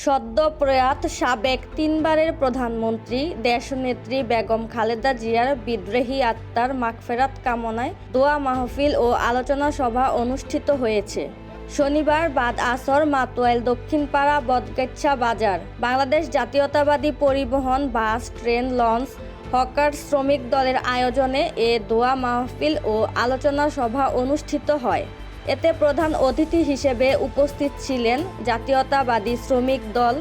সদ্য প্রয়াত সাবেক তিনবারের প্রধানমন্ত্রী দেশনেত্রী বেগম খালেদা জিয়ার বিদ্রোহী আত্মার মাগফেরাত কামনায় দোয়া মাহফিল ও আলোচনা সভা অনুষ্ঠিত হয়েছে। শনিবার বাদ আসর মাতোয়াইল দক্ষিণপাড়া বদগাছা বাজার বাংলাদেশ জাতীয়তাবাদী পরিবহন বাস, ট্রেন, লঞ্চ, হকার শ্রমিক দলের আয়োজনে এ দোয়া মাহফিল ও আলোচনা সভা অনুষ্ঠিত হয়। এতে প্রধান অতিথি হিসেবে উপস্থিত ছিলেন জাতীয়তাবাদী শ্রমিক দল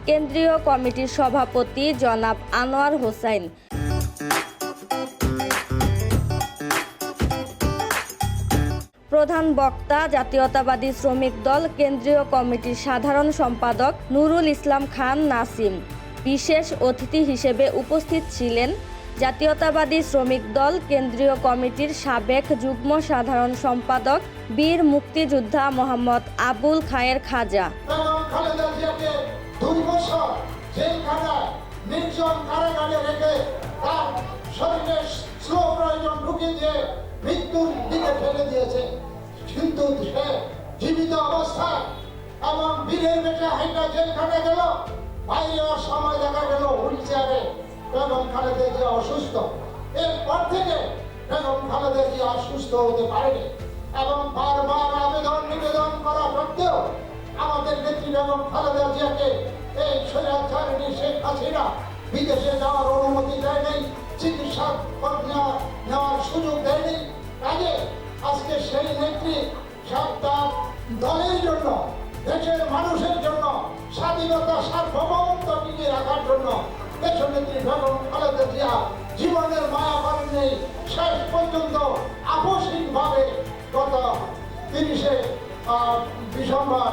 কেন্দ্রীয় কমিটির সভাপতি জনাব আনোয়ার হোসাইন, প্রধান বক্তা জাতীয়তাবাদী শ্রমিক দল কেন্দ্রীয় কমিটির সাধারণ সম্পাদক নুরুল ইসলাম খান নাসিম। বিশেষ অতিথি হিসেবে উপস্থিত ছিলেন জাতীয়তাবাদী শ্রমিক দল কেন্দ্রীয় কমিটির সাবেক যুগ্ম সাধারণ সম্পাদক বীর মুক্তিযোদ্ধা মোহাম্মদ আবুল খায়ের খাজা। কিন্তু সে জীবিত অবস্থায় এবং বীরের বেটা হাইটা জেলখানে গেল, বাইরে সময় দেখা গেল হুইলচেয়ারে বেগম খালেদা জিয়া অসুস্থ। এরপর থেকে বেগম খালেদা জিয়া অসুস্থ হতে পারেনি এবং বারবার আবেদন নিবেদন করা সত্ত্বেও আমাদের নেত্রী বেগম খালেদা জিয়াকে এই স্বৈরাচারিণী শেখ হাসিনা বিদেশে যাওয়ার অনুমতি দেয়নি, চিকিৎসা নেওয়ার সুযোগ দেয়নি। কাজে আজকে সেই নেত্রী তার দলের জন্য, দেশের মানুষের জন্য, স্বাধীনতা সার্বভৌমত্ব টিকিয়ে রাখার জন্য দেশনেত্রী বেগম খালেদা জিয়া জীবনের মায়া করেননি। শেষ পর্যন্ত আপসহীনভাবে গত 30 ডিসেম্বর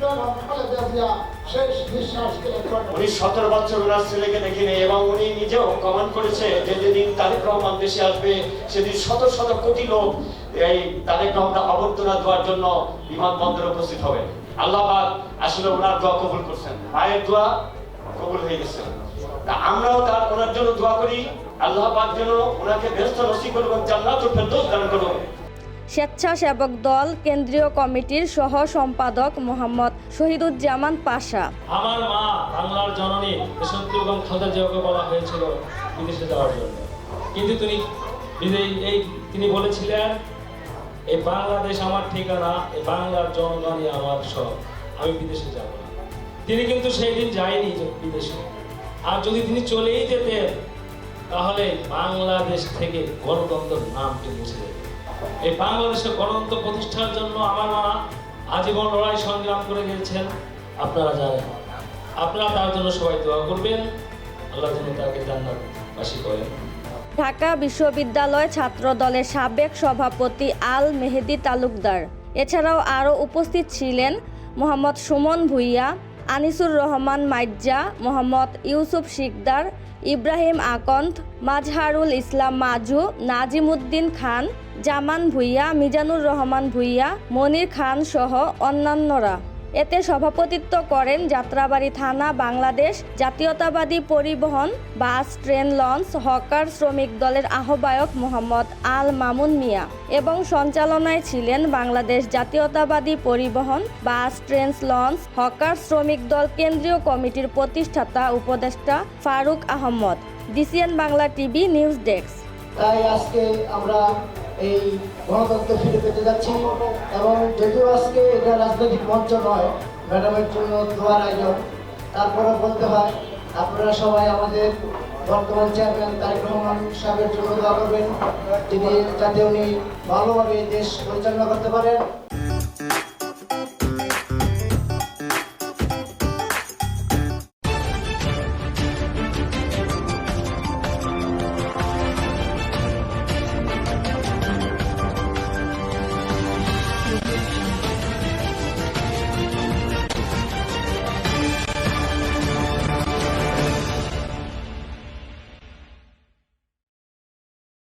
বেগম খালেদা জিয়া শেষ নিঃশ্বাস ত্যাগ করেন। উনি 17 বছর ওনার ছেলেকে দেখিনি এবং উনি নিজেও কমেন্ট করেছে যে যেদিন তারেক রহমান দেশে আসবে সেদিন শত শত কোটি লোক এই তারেক রহমান অভ্যর্থনা দেওয়ার জন্য বিমানবন্দরে উপস্থিত হবে। আল্লাহ পাক আসলে ওনার দোয়া কবুল করছেন, মায়ের দোয়া কবুল হয়ে গেছে। আমরাও তার ওনার জন্য দোয়া করি, আল্লাহ পাক যেন ওনাকে বেহেশত নসিব করুন, জান্নাতুল ফেরদৌস দান করুন। স্বেচ্ছাসেবক দল কেন্দ্রীয় কমিটির সহ সম্পাদক মোহাম্মদ শহীদুজ্জামান পাশা। আমার মা বাংলার জননী দেশনেত্রী বেগম খালেদা জিয়াকে বলা হয়েছিল বিদেশে যাওয়ার জন্য, কিন্তু তিনি বলেছিলেন এই বাংলাদেশ আমার ঠিকানা, এই বাংলার জনগণই আমার সব, আমি বিদেশে যাব না। তিনি কিন্তু সেই দিন যায়নি বিদেশে। আর যদি তিনি চলেই যেতেন তাহলে বাংলাদেশ থেকে গণতন্ত্রের নামটি মুছে যেত। এই বাংলাদেশের গণতন্ত্র প্রতিষ্ঠার জন্য আমার মা আজীবন লড়াই সংগ্রাম করে গেছেন, আপনারা জানেন। আপনারা তার জন্য সবাই দোয়া করবেন, আল্লাহ যেন তাকে জান্নাতবাসী করেন। ঢাকা বিশ্ববিদ্যালয় ছাত্র দলের সাবেক সভাপতি আল মেহেদি তালুকদার, এছাড়াও আরও উপস্থিত ছিলেন মোহাম্মদ সুমন ভুইয়া, আনিসুর রহমান মাইজ্জা, মোহাম্মদ ইউসুফ শিকদার, ইব্রাহিম আকন্দ, মাজহারুল ইসলাম মাজু, নাজিমুদ্দিন খান, জামান ভুইয়া, মিজানুর রহমান ভুইয়া, মনির খান সহ অন্যান্যরা। এতে সভাপতিত্ব করেন যাত্রাবাড়ী থানা বাংলাদেশ জাতীয়তাবাদী পরিবহন বাস, ট্রেন, লঞ্চ, হকার শ্রমিক দলের আহ্বায়ক মোহাম্মদ আল মামুন মিয়া এবং সঞ্চালনায় ছিলেন বাংলাদেশ জাতীয়তাবাদী পরিবহন বাস, ট্রেন, লঞ্চ, হকার শ্রমিক দল কেন্দ্রীয় কমিটির প্রতিষ্ঠাতা উপদেষ্টা Faruk Ahmed. DCN Bangla TV news desk. তাই আজকে আমরা এই গণতন্ত্র ফিরে পেতে যাচ্ছি এবং যদিও আজকে এটা রাজনৈতিক মঞ্চ নয়, ম্যাডামের জন্য দোয়ার আয়োজন, তারপরে বলতে হয় আপনারা সবাই আমাদের বর্তমান চেয়ারম্যান তারেক রহমান সাহেবের জন্য দোয়া করবেন, যাতে উনি ভালোভাবে দেশ পরিচালনা করতে পারেন।